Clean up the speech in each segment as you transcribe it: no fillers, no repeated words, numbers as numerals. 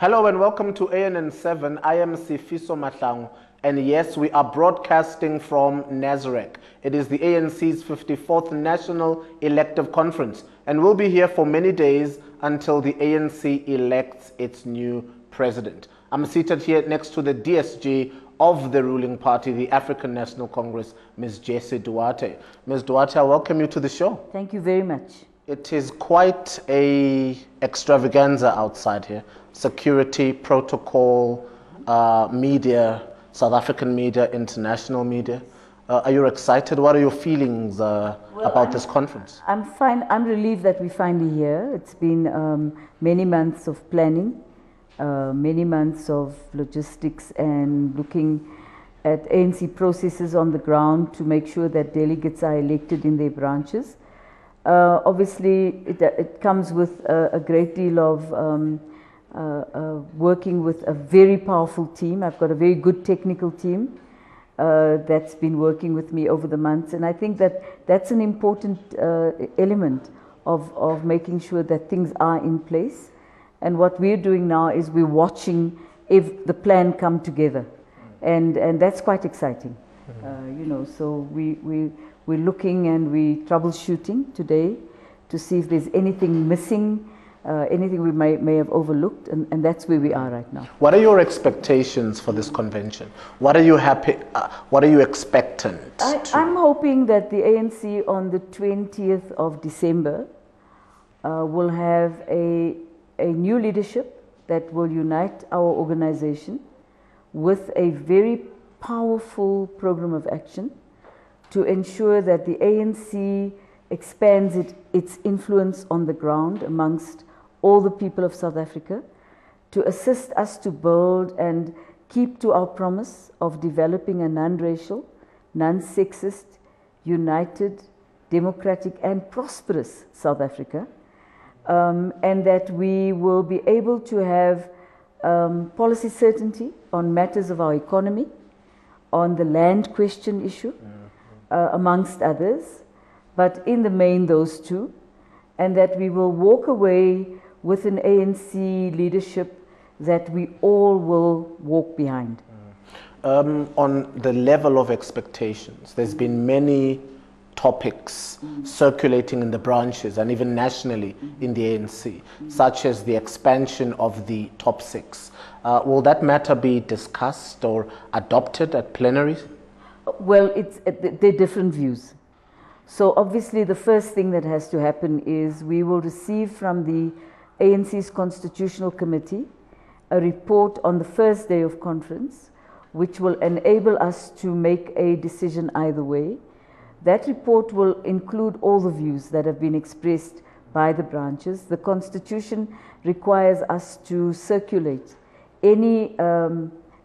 Hello and welcome to ANN7. I am Sifiso Mahlangu, and yes, we are broadcasting from Nazareth. It is the ANC's 54th National Elective Conference, and we'll be here for many days until the ANC elects its new president. I'm seated here next to the DSG of the ruling party, the African National Congress, Ms. Jessie Duarte. Ms. Duarte, I welcome you to the show. Thank you very much. It is quite a extravaganza outside here. Security, protocol, media, South African media, international media. Are you excited? What are your feelings about this conference? I'm fine. I'm relieved that we're finally here. It's been many months of planning, many months of logistics and looking at ANC processes on the ground to make sure that delegates are elected in their branches. Obviously, it comes with a great deal of working with a very powerful team. I've got a very good technical team that's been working with me over the months, and I think that that's an important element of making sure that things are in place. And what we're doing now is we're watching if the plan come together, and that's quite exciting. You know, so we're looking and we're troubleshooting today to see if there's anything missing, anything we may have overlooked, and that's where we are right now. What are your expectations for this convention? What are you what are you expectant? I'm hoping that the ANC on the 20th of December will have a new leadership that will unite our organization with a very powerful program of action to ensure that the ANC expands its influence on the ground amongst all the people of South Africa, to assist us to build and keep to our promise of developing a non-racial, non-sexist, united, democratic and prosperous South Africa, and that we will be able to have policy certainty on matters of our economy, on the land question issue, amongst others, but in the main those two, and that we will walk away with an ANC leadership that we all will walk behind. On the level of expectations, there's been many topics circulating in the branches and even nationally in the ANC, such as the expansion of the top six. Will that matter be discussed or adopted at plenary? Well, they're different views. So obviously the first thing that has to happen is we will receive from the ANC's Constitutional Committee a report on the first day of conference, which will enable us to make a decision either way. That report will include all the views that have been expressed by the branches. The Constitution requires us to circulate any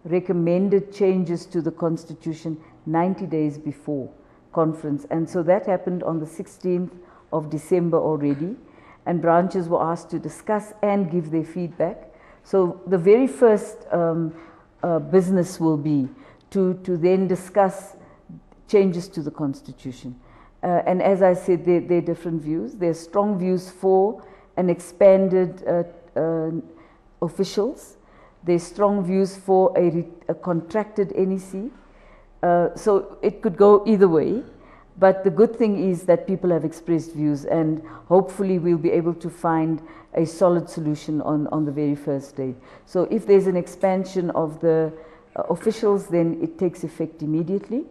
recommended changes to the Constitution 90 days before conference, and so that happened on the 16th of December already, and branches were asked to discuss and give their feedback. So the very first business will be to then discuss changes to the Constitution. And as I said, there are different views. There are strong views for an expanded officials. There are strong views for a contracted NEC. So it could go either way, but the good thing is that people have expressed views, and hopefully we'll be able to find a solid solution on the very first day. So if there's an expansion of the officials, then it takes effect immediately,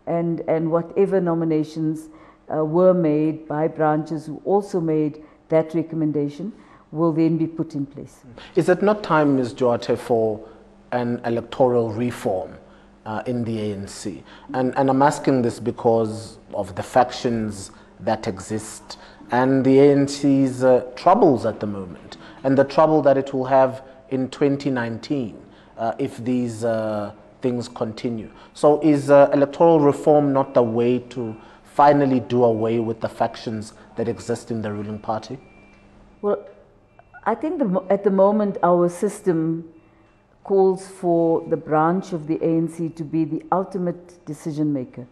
and whatever nominations were made by branches who also made that recommendation will then be put in place. Is it not time, Ms. Duarte, for an electoral reform in the ANC? And I'm asking this because of the factions that exist and the ANC's troubles at the moment, and the trouble that it will have in 2019 if these things continue. So is electoral reform not the way to finally do away with the factions that exist in the ruling party? Well, I think at the moment our system calls for the branch of the ANC to be the ultimate decision maker.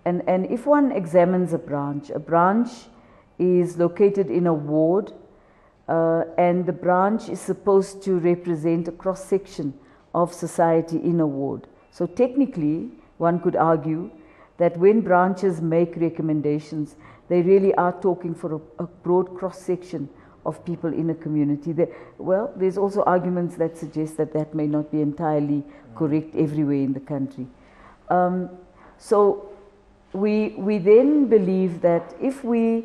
And if one examines a branch is located in a ward and the branch is supposed to represent a cross-section of society in a ward. So technically, one could argue that when branches make recommendations, they really are talking for a broad cross-section of people in a community. Well, there's also arguments that suggest that that may not be entirely correct everywhere in the country. So we then believe that if we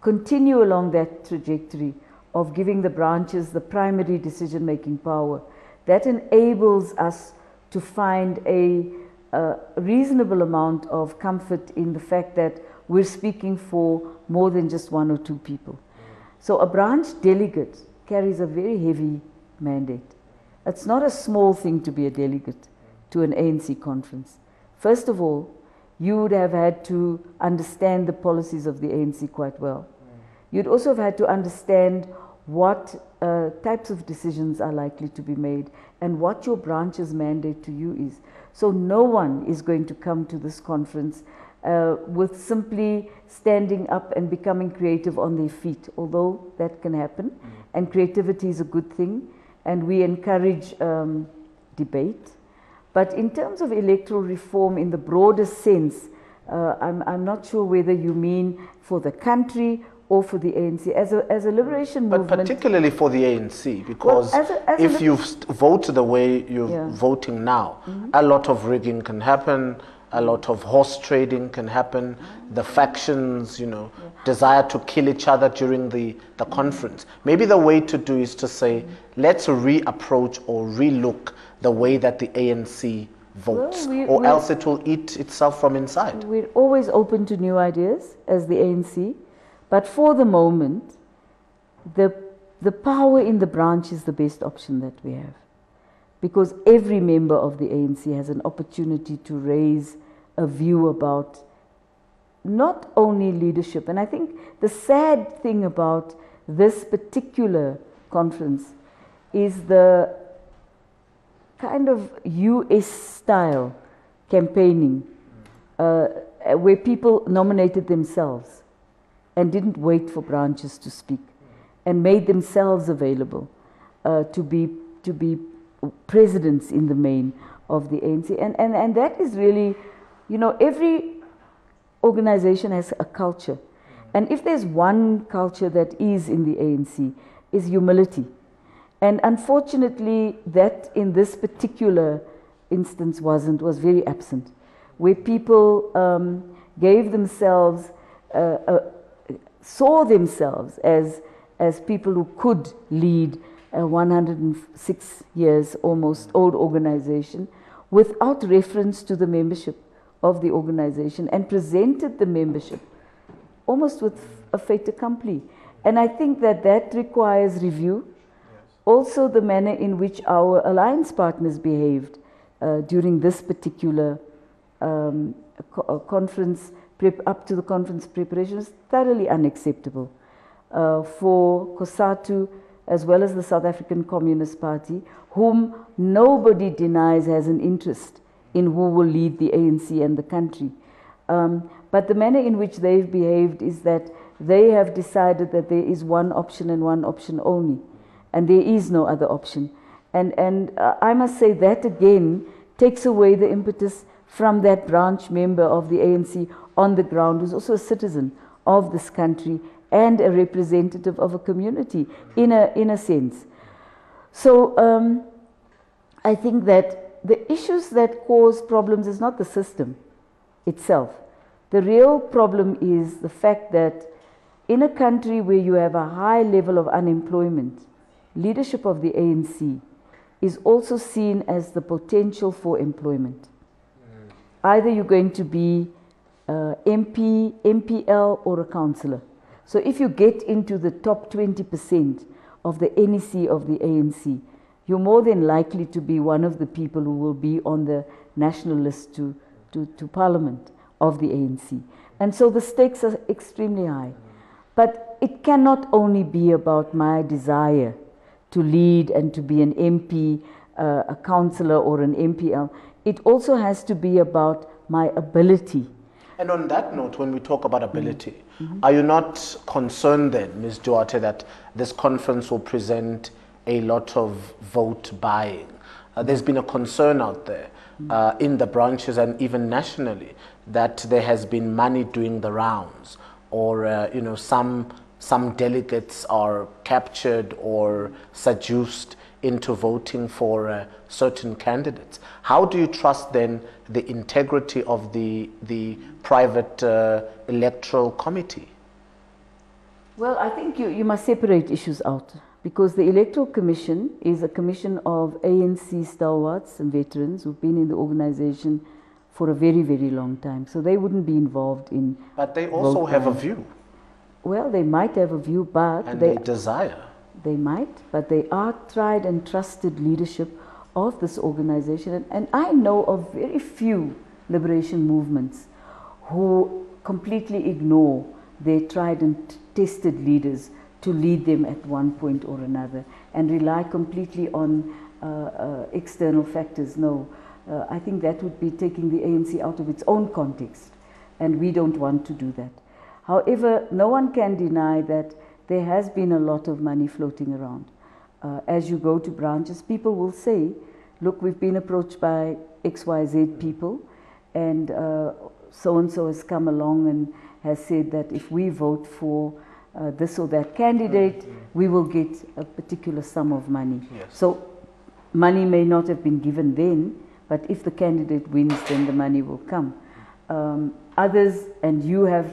continue along that trajectory of giving the branches the primary decision-making power, that enables us to find a reasonable amount of comfort in the fact that we're speaking for more than just one or two people. So a branch delegate carries a very heavy mandate. It's not a small thing to be a delegate to an ANC conference. First of all, you would have had to understand the policies of the ANC quite well. You'd also have had to understand what types of decisions are likely to be made and what your branch's mandate to you is. So no one is going to come to this conference with simply standing up and becoming creative on their feet, although that can happen, and creativity is a good thing, and we encourage debate. But in terms of electoral reform in the broader sense, I'm not sure whether you mean for the country or for the ANC. As a liberation movement... But particularly for the ANC, because if you vote the way you're voting now, a lot of rigging can happen, a lot of horse trading can happen, the factions, you know, desire to kill each other during the conference. Maybe the way to do is to say, let's reapproach or relook the way that the ANC votes, or else it will eat itself from inside. We're always open to new ideas as the ANC, but for the moment, the power in the branch is the best option that we have, because every member of the ANC has an opportunity to raise a view about not only leadership. And I think the sad thing about this particular conference is the kind of US-style campaigning where people nominated themselves and didn't wait for branches to speak and made themselves available to be presidents in the main of the ANC. And that is really, you know, every organization has a culture. And if there's one culture that is in the ANC, is humility. And unfortunately, that in this particular instance was very absent, where people gave themselves, saw themselves as people who could lead a 106 years almost old organization without reference to the membership of the organization, and presented the membership almost with a fait accompli. And I think that that requires review. Also the manner in which our alliance partners behaved during this particular conference, up to the conference preparation, is thoroughly unacceptable. For COSATU, as well as the South African Communist Party, whom nobody denies has an interest in who will lead the ANC and the country. But the manner in which they've behaved is that they have decided that there is one option and one option only, and there is no other option. And I must say that again takes away the impetus from that branch member of the ANC on the ground, who's also a citizen of this country and a representative of a community in a sense. So I think that the issues that cause problems is not the system itself. The real problem is the fact that in a country where you have a high level of unemployment, leadership of the ANC is also seen as the potential for employment. Either you're going to be MP, MPL, or a councillor. So if you get into the top 20% of the NEC of the ANC, you're more than likely to be one of the people who will be on the national list to parliament of the ANC. And so the stakes are extremely high. But it cannot only be about my desire to lead and to be an MP, a councillor or an MPL. It also has to be about my ability. And on that note, when we talk about ability, are you not concerned then, Ms. Duarte, that this conference will present a lot of vote buying? There's been a concern out there in the branches and even nationally that there has been money doing the rounds, or you know, some delegates are captured or seduced into voting for certain candidates. How do you trust then the integrity of the private electoral committee? Well, I think you must separate issues out, because the Electoral Commission is a commission of ANC stalwarts and veterans who've been in the organization for a very, very long time. So they wouldn't be involved in... But they also have a view. Well, they might have a view, but... And they desire. They might, but they are tried and trusted leadership of this organization. And I know of very few liberation movements who completely ignore their tried and tested leaders to lead them at one point or another and rely completely on external factors. No, I think that would be taking the ANC out of its own context, and we don't want to do that. However, no one can deny that there has been a lot of money floating around. As you go to branches, people will say, look, we've been approached by XYZ people, and so-and-so has come along and has said that if we vote for this or that candidate, we will get a particular sum of money. Yes. So money may not have been given then, but if the candidate wins, then the money will come. Others, and you have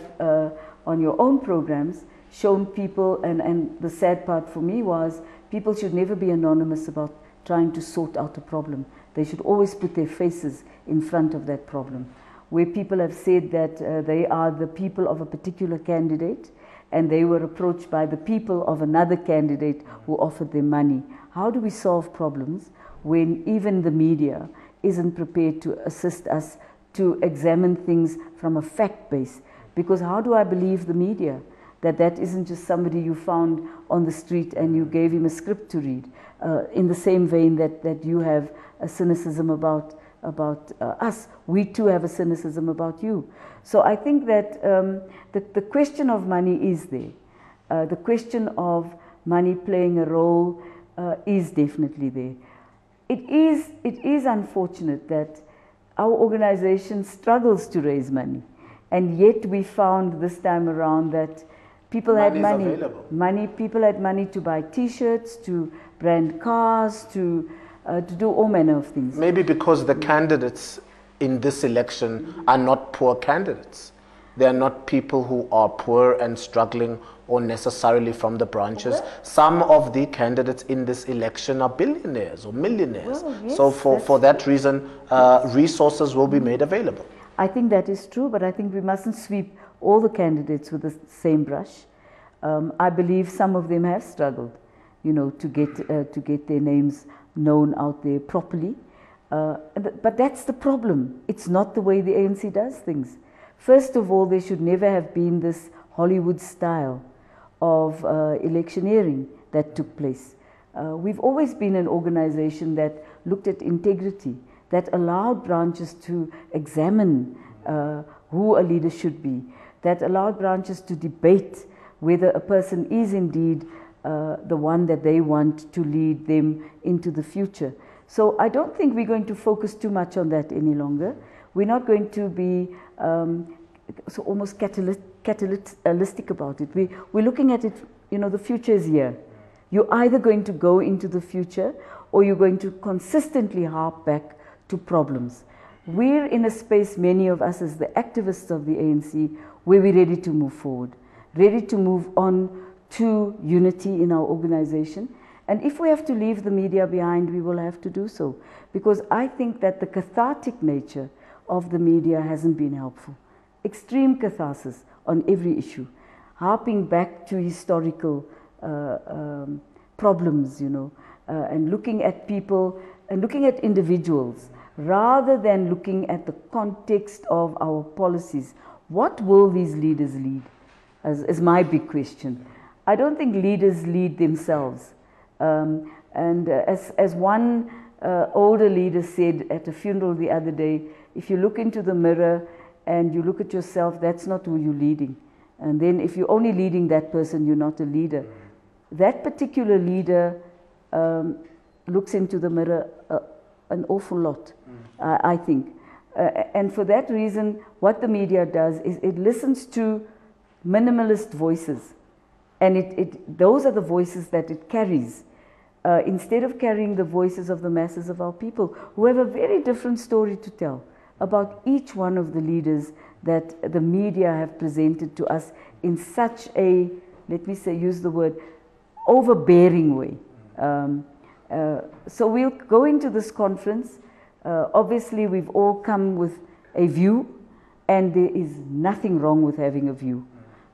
on your own programs, shown people, and the sad part for me was people should never be anonymous about trying to sort out a problem. They should always put their faces in front of that problem. Where people have said that they are the people of a particular candidate and they were approached by the people of another candidate who offered them money. How do we solve problems when even the media isn't prepared to assist us to examine things from a fact base? Because how do I believe the media? That isn't just somebody you found on the street and you gave him a script to read. In the same vein that you have a cynicism about us, we too have a cynicism about you. So I think that the question of money is there. The question of money playing a role is definitely there. It is unfortunate that our organization struggles to raise money, and yet we found this time around that people had money. People had money to buy T-shirts, to brand cars, to do all manner of things. Maybe because the candidates in this election are not poor candidates. They are not people who are poor and struggling or necessarily from the branches. Well, some of the candidates in this election are billionaires or millionaires. Well, yes, so for that reason, resources will be made available. I think that is true, but I think we mustn't sweep all the candidates with the same brush. I believe some of them have struggled, you know, to get their names known out there properly. But that's the problem. It's not the way the ANC does things. First of all, there should never have been this Hollywood style of electioneering that took place. We've always been an organization that looked at integrity, that allowed branches to examine who a leader should be, that allowed branches to debate whether a person is indeed the one that they want to lead them into the future. So I don't think we're going to focus too much on that any longer. We're not going to be so almost catalytic about it. We're looking at it, you know, the future is here. You're either going to go into the future or you're going to consistently harp back to problems. We're in a space, many of us as the activists of the ANC, where we're ready to move forward, ready to move on to unity in our organization. And if we have to leave the media behind, we will have to do so. Because I think that the cathartic nature of the media hasn't been helpful. Extreme catharsis on every issue, harping back to historical problems, you know, and looking at people and looking at individuals rather than looking at the context of our policies. What will these leaders lead? Is my big question. I don't think leaders lead themselves. As one older leader said at a funeral the other day, if you look into the mirror and you look at yourself, that's not who you're leading. And then if you're only leading that person, you're not a leader. That particular leader looks into the mirror an awful lot, I think. And for that reason, what the media does is it listens to minimalist voices. And those are the voices that it carries. Instead of carrying the voices of the masses of our people, who have a very different story to tell about each one of the leaders that the media have presented to us in such a, let me say, use the word, overbearing way. So we'll go into this conference. Obviously, we've all come with a view, and there is nothing wrong with having a view.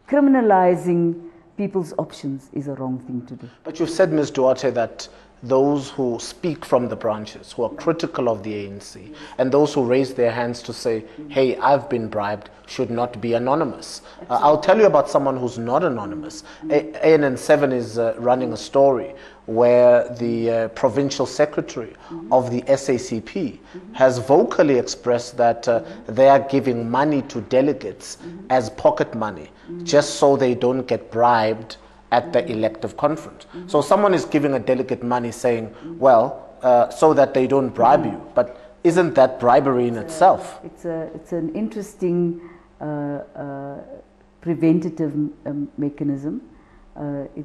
Criminalizing people's options is a wrong thing to do. But you've said, Ms. Duarte, that those who speak from the branches, who are critical of the ANC, and those who raise their hands to say, hey, I've been bribed, should not be anonymous. I'll tell you about someone who's not anonymous. ANN7 is running a story where the provincial secretary of the SACP has vocally expressed that they are giving money to delegates as pocket money, just so they don't get bribed at the elective conference. So someone is giving a delegate money saying, well, so that they don't bribe you. But isn't that bribery in itself? It's an interesting preventative mechanism.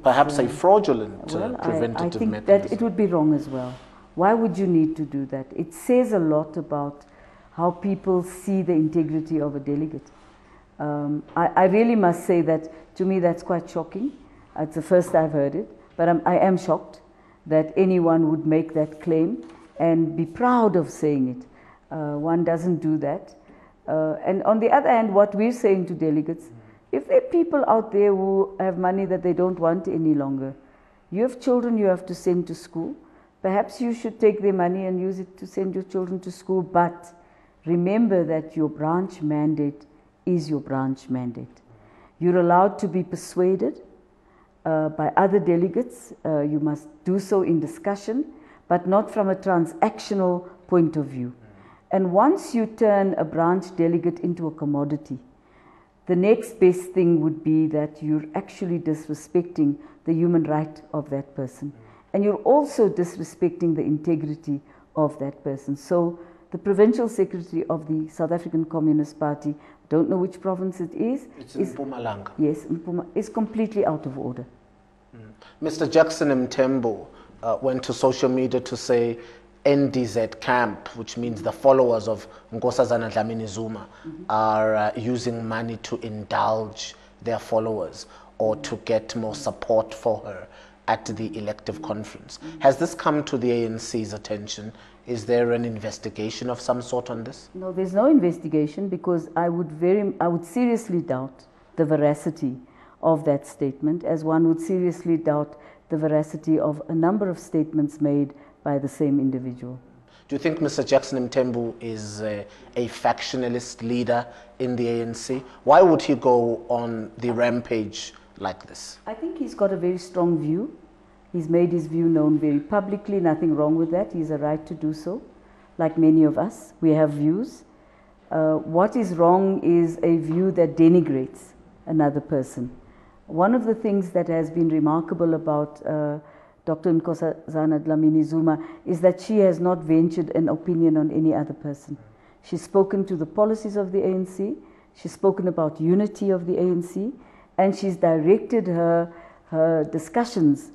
Perhaps a fraudulent preventative I think mechanism. that it would be wrong as well. Why would you need to do that? It says a lot about how people see the integrity of a delegate. I really must say that, to me, that's quite shocking. It's the first I've heard it, but I am shocked that anyone would make that claim and be proud of saying it. One doesn't do that. And on the other hand, what we're saying to delegates, if there are people out there who have money that they don't want any longer, you have children you have to send to school, perhaps you should take their money and use it to send your children to school, but remember that your branch mandate is your branch mandate. You're allowed to be persuaded by other delegates. You must do so in discussion, but not from a transactional point of view. And once you turn a branch delegate into a commodity, the next best thing would be that you're actually disrespecting the human right of that person. And you're also disrespecting the integrity of that person. So the provincial secretary of the South African Communist Party, don't know which province it is. It's in Mpumalanga. Yes, is completely out of order. Mr. Jackson Mthembu went to social media to say NDZ camp, which means the followers of Nkosazana Dlamini Zuma, are using money to indulge their followers or to get more support for her at the elective conference. Has this come to the ANC's attention? Is there an investigation of some sort on this? No, there's no investigation, because I would seriously doubt the veracity of that statement, as one would seriously doubt the veracity of a number of statements made by the same individual. Do you think Mr. Jackson Mthembu is a factionalist leader in the ANC? Why would he go on the rampage like this? I think he's got a very strong view. He's made his view known very publicly, nothing wrong with that. He has a right to do so. Like many of us, we have views. What is wrong is a view that denigrates another person. One of the things that has been remarkable about Dr. Nkosazana Dlamini Zuma is that she has not ventured an opinion on any other person. She's spoken to the policies of the ANC, she's spoken about unity of the ANC, and she's directed her discussions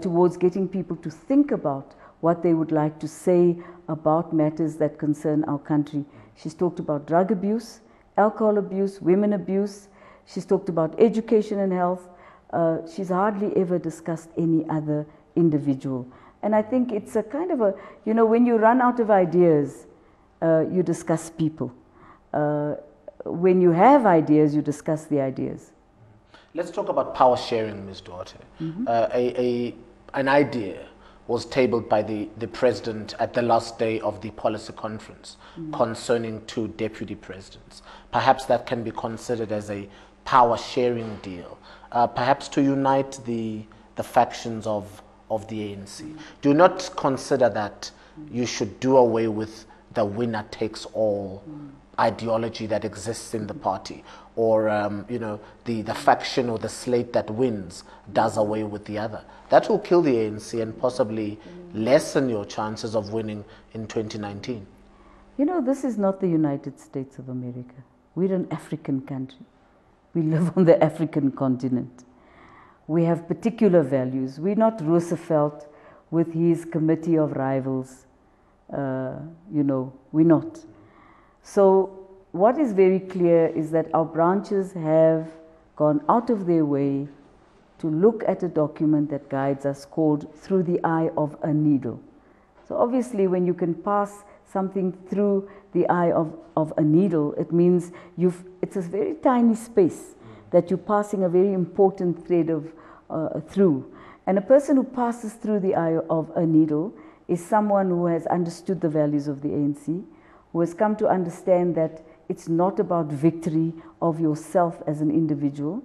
towards getting people to think about what they would like to say about matters that concern our country. She's talked about drug abuse, alcohol abuse, women abuse. She's talked about education and health. She's hardly ever discussed any other individual. And I think it's a kind of a, you know, when you run out of ideas, you discuss people. When you have ideas, you discuss the ideas. Let's talk about power sharing, Ms. Duarte. An idea was tabled by the president at the last day of the policy conference concerning 2 deputy presidents. Perhaps that can be considered as a power sharing deal, perhaps to unite the factions of the ANC. Do you not consider that you should do away with the winner takes all ideology that exists in the party, or you know, the faction or the slate that wins does away with the other. That will kill the ANC and possibly lessen your chances of winning in 2019. You know, this is not the United States of America. We're an African country. We live on the African continent. We have particular values. We're not Roosevelt with his committee of rivals. You know, we're not. So what is very clear is that our branches have gone out of their way to look at a document that guides us called Through the Eye of a Needle. So obviously when you can pass something through the eye of a needle, it means it's a very tiny space that you're passing a very important thread of, through. And a person who passes through the eye of a needle is someone who has understood the values of the ANC, who has come to understand that it's not about victory of yourself as an individual,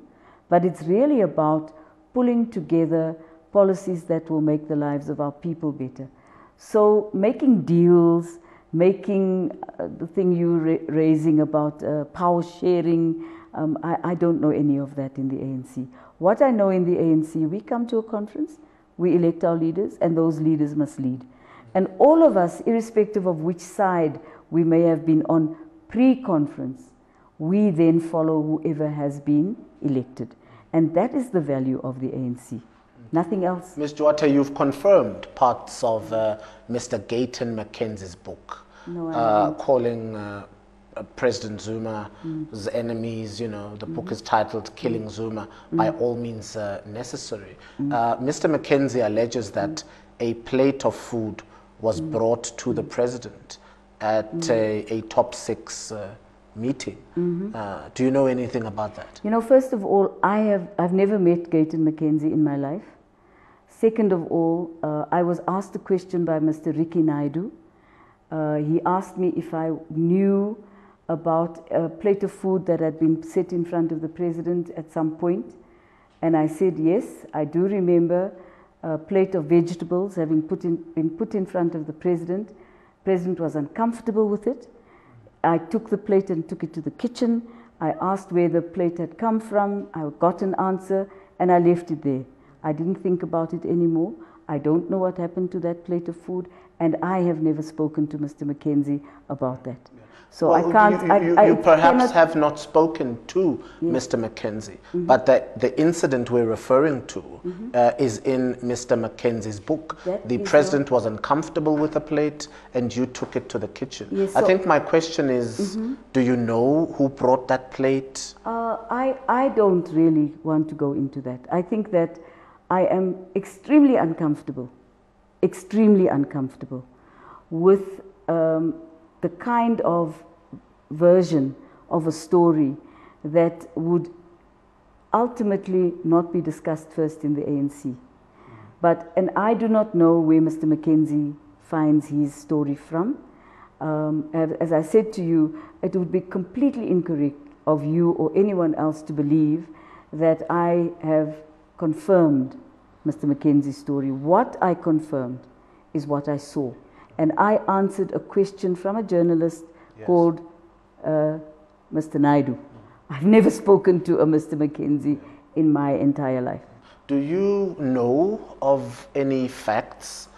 but it's really about pulling together policies that will make the lives of our people better. So making deals, making the thing you're raising about power sharing, I don't know any of that in the ANC. What I know in the ANC, we come to a conference, we elect our leaders, and those leaders must lead. And all of us, irrespective of which side we may have been on pre-conference, we then follow whoever has been elected. And that is the value of the ANC. Nothing else. Ms. Duarte, you've confirmed parts of Mr. Gayton Mackenzie's book. No, calling President Zuma's enemies, you know, the book is titled Killing Zuma by All Means Necessary. Mr. Mackenzie alleges that a plate of food was brought to the president at a top 6 meeting. Do you know anything about that? You know, first of all, I've never met Gayton Mackenzie in my life. Second of all, I was asked a question by Mr. Ricky Naidu. He asked me if I knew about a plate of food that had been set in front of the president at some point. And I said, yes, I do remember a plate of vegetables having been put in front of the president. The president was uncomfortable with it. I took the plate and took it to the kitchen. I asked where the plate had come from. I got an answer and I left it there. I didn't think about it anymore. I don't know what happened to that plate of food, and I have never spoken to Mr. Mackenzie about that. So well, I can't... You perhaps have not spoken to Mr. Mackenzie, but the incident we're referring to is in Mr. Mackenzie's book. The president was uncomfortable with the plate, and you took it to the kitchen. Yes, I think my question is, do you know who brought that plate? I don't really want to go into that. I think that I am extremely uncomfortable with the kind of version of a story that would ultimately not be discussed first in the ANC. And I do not know where Mr. Mackenzie finds his story from. As I said to you, it would be completely incorrect of you or anyone else to believe that I have confirmed Mr. Mackenzie's story. What I confirmed is what I saw. And I answered a question from a journalist called Mr. Naidu. I've never spoken to a Mr. Mackenzie in my entire life. Do you know of any facts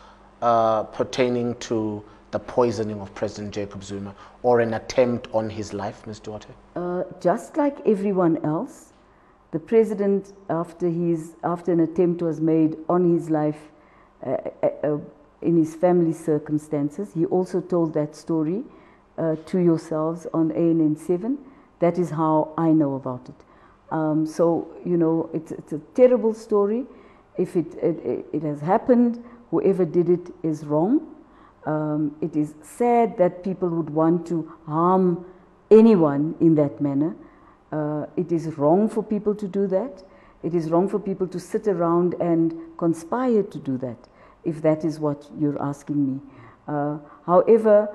pertaining to the poisoning of President Jacob Zuma or an attempt on his life, Ms. Duarte? Just like everyone else, the president, after an attempt was made on his life in his family circumstances, he also told that story to yourselves on ANN7. That is how I know about it. So, you know, it's a terrible story. If it has happened, whoever did it is wrong. It is sad that people would want to harm anyone in that manner. It is wrong for people to do that. It is wrong for people to sit around and conspire to do that, if that is what you're asking me. However,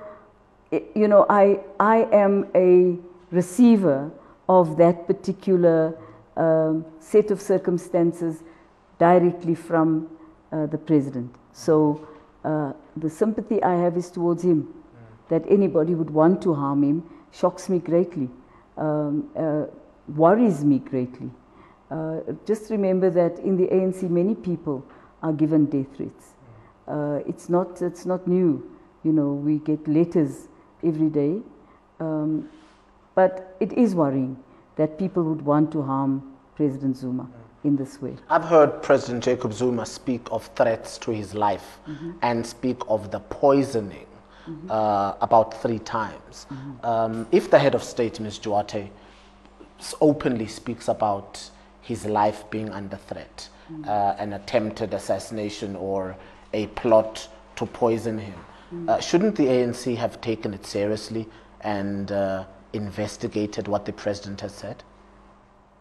you know, I am a receiver of that particular set of circumstances directly from the president. So the sympathy I have is towards him, that anybody would want to harm him shocks me greatly, worries me greatly. Just remember that in the ANC, many people are given death threats. It's not new. You know, we get letters every day, but it is worrying that people would want to harm President Zuma in this way. I've heard President Jacob Zuma speak of threats to his life and speak of the poisoning about 3 times. If the head of state, Ms. Duarte, openly speaks about his life being under threat, an attempted assassination or a plot to poison him, shouldn't the ANC have taken it seriously and investigated what the president has said?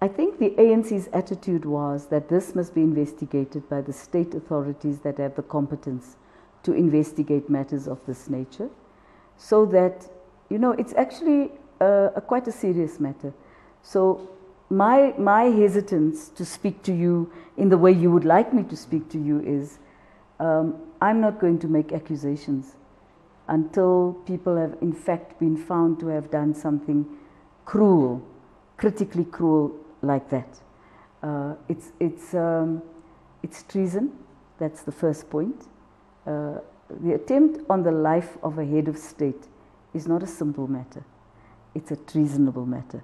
I think the ANC's attitude was that this must be investigated by the state authorities that have the competence to investigate matters of this nature, so that, you know, it's actually quite a serious matter. So my hesitance to speak to you in the way you would like me to speak to you is, I'm not going to make accusations until people have in fact been found to have done something cruel, critically cruel like that. It's treason, that's the first point. The attempt on the life of a head of state is not a simple matter. It's a treasonable matter.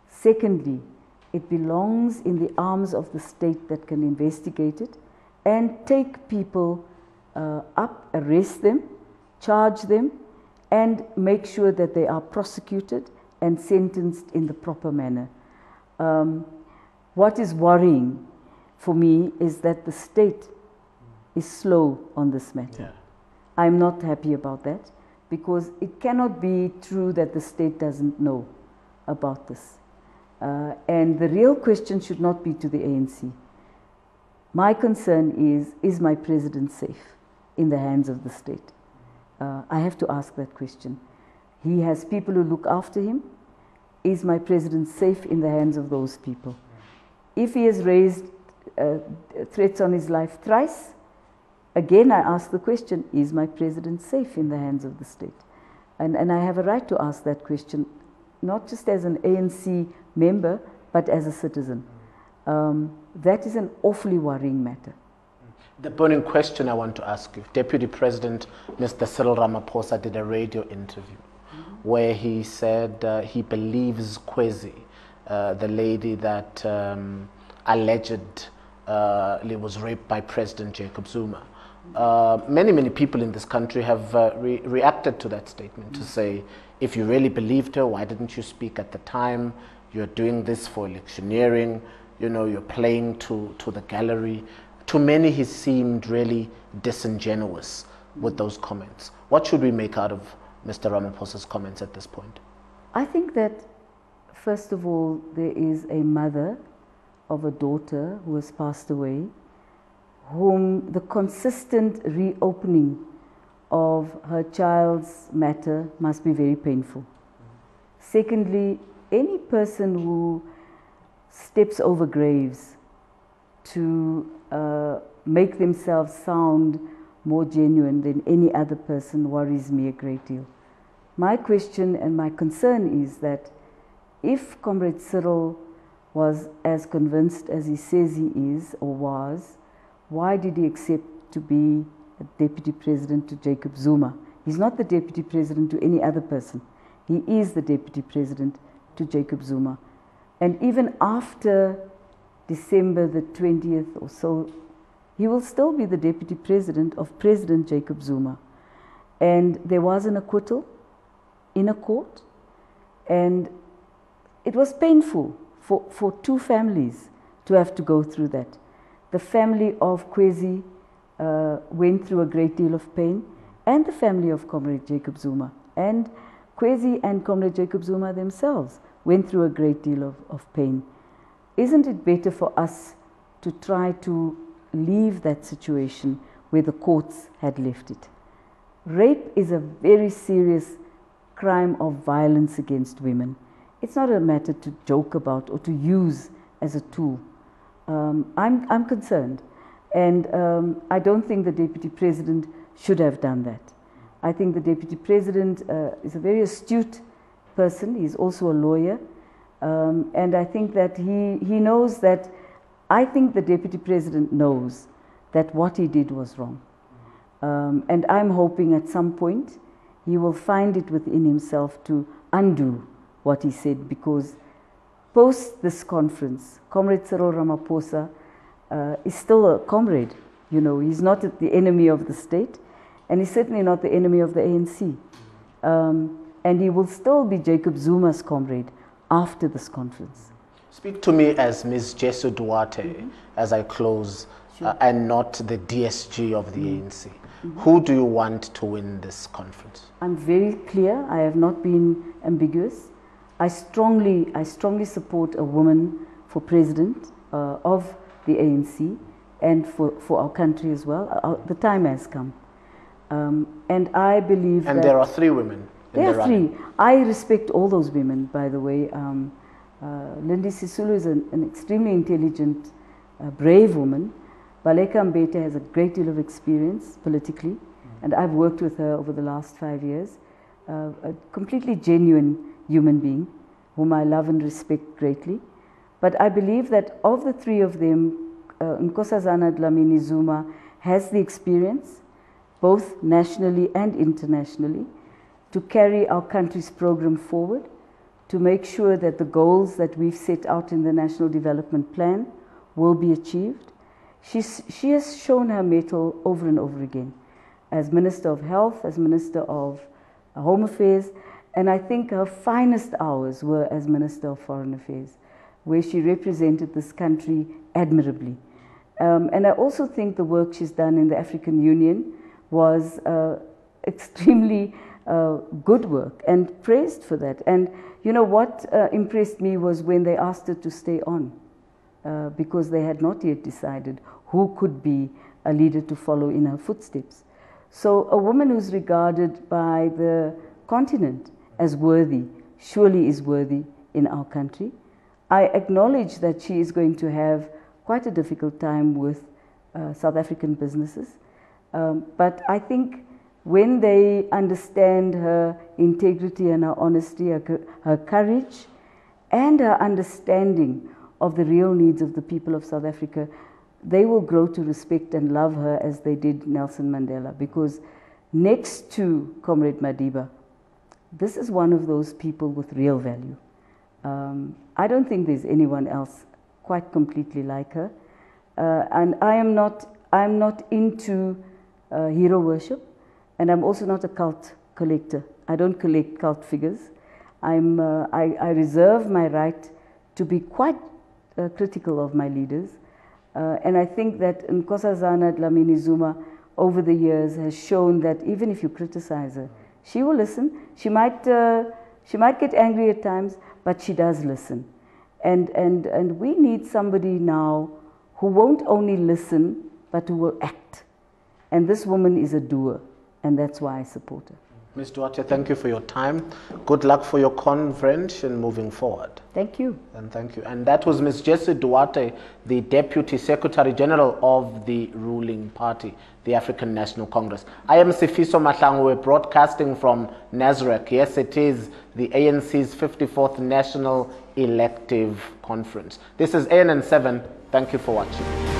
Secondly, it belongs in the arms of the state that can investigate it and take people up, arrest them, charge them, and make sure that they are prosecuted and sentenced in the proper manner. What is worrying for me is that the state is slow on this matter. Yeah. I'm not happy about that, because it cannot be true that the state doesn't know about this. And the real question should not be to the ANC. My concern is my president safe in the hands of the state? I have to ask that question. He has people who look after him. Is my president safe in the hands of those people? If he has raised threats on his life thrice, again I ask the question, is my president safe in the hands of the state? And I have a right to ask that question, not just as an ANC member, but as a citizen. That is an awfully worrying matter. The burning question I want to ask you, Deputy President Mr. Cyril Ramaphosa did a radio interview where he said he believes Kwezi, the lady that allegedly was raped by President Jacob Zuma. Many people in this country have reacted to that statement to say, if you really believed her, why didn't you speak at the time? You're doing this for electioneering, you know, you're playing to the gallery. To many, he seemed really disingenuous with those comments. What should we make out of Mr. Ramaphosa's comments at this point? I think that, first of all, there is a mother of a daughter who has passed away, whom the consistent reopening of her child's matter must be very painful. Secondly, any person who steps over graves to make themselves sound more genuine than any other person worries me a great deal. My question and my concern is that if Comrade Cyril was as convinced as he says he is or was, why did he accept to be a deputy president to Jacob Zuma? He's not the deputy president to any other person. He is the deputy president to Jacob Zuma. And even after December the 20th or so, he will still be the deputy president of President Jacob Zuma. And there was an acquittal in a court, and it was painful for 2 families to have to go through that. The family of Kwezi went through a great deal of pain, and the family of Comrade Jacob Zuma. And Kwezi and Comrade Jacob Zuma themselves went through a great deal of pain. Isn't it better for us to try to leave that situation where the courts had left it? Rape is a very serious crime of violence against women. It's not a matter to joke about or to use as a tool. I'm concerned, and I don't think the Deputy President should have done that. I think the Deputy President is a very astute person. He's also a lawyer. And I think that he knows that, I think the Deputy President knows that what he did was wrong. And I'm hoping at some point he will find it within himself to undo what he said, because post this conference, Comrade Cyril Ramaphosa is still a comrade. You know, he's not the enemy of the state, and he's certainly not the enemy of the ANC. And he will still be Jacob Zuma's comrade after this conference. Speak to me as Ms. Jessie Duarte as I close, sure. And not the DSG of the ANC. Who do you want to win this conference? I'm very clear. I have not been ambiguous. I strongly support a woman for president of the ANC and for our country as well. The time has come. And I believe and there are 3 women. There are 3. I respect all those women, by the way. Lindy Sisulu is an extremely intelligent, brave woman. Baleka Mbete has a great deal of experience politically, and I've worked with her over the last 5 years. A completely genuine human being, whom I love and respect greatly. But I believe that of the 3 of them, Nkosazana Dlamini Zuma has the experience, both nationally and internationally, to carry our country's program forward, to make sure that the goals that we've set out in the National Development Plan will be achieved. She has shown her mettle over and over again as Minister of Health, as Minister of Home Affairs, and I think her finest hours were as Minister of Foreign Affairs, where she represented this country admirably. And I also think the work she's done in the African Union was extremely good work, and praised for that. And you know what impressed me was when they asked her to stay on, because they had not yet decided who could be a leader to follow in her footsteps. So a woman who's regarded by the continent as worthy, surely is worthy in our country. I acknowledge that she is going to have quite a difficult time with South African businesses, but I think when they understand her integrity and her honesty, her courage, and her understanding of the real needs of the people of South Africa, they will grow to respect and love her as they did Nelson Mandela. Because next to Comrade Madiba, this is one of those people with real value. I don't think there's anyone else quite completely like her. And I'm not into hero worship. And I'm also not a cult collector. I don't collect cult figures. I reserve my right to be quite critical of my leaders. And I think that Nkosazana Dlamini Zuma over the years has shown that even if you criticize her, she will listen. She might get angry at times, but she does listen. And we need somebody now who won't only listen, but who will act. And this woman is a doer. And that's why I support her. Ms. Duarte, thank you for your time. Good luck for your convention moving forward. Thank you. And thank you. And that was Ms. Jessie Duarte, the Deputy Secretary General of the ruling party, the African National Congress. I am Sifiso Mahlangwe, broadcasting from Nazareth. Yes, it is the ANC's 54th National Elective Conference. This is ANN7. Thank you for watching.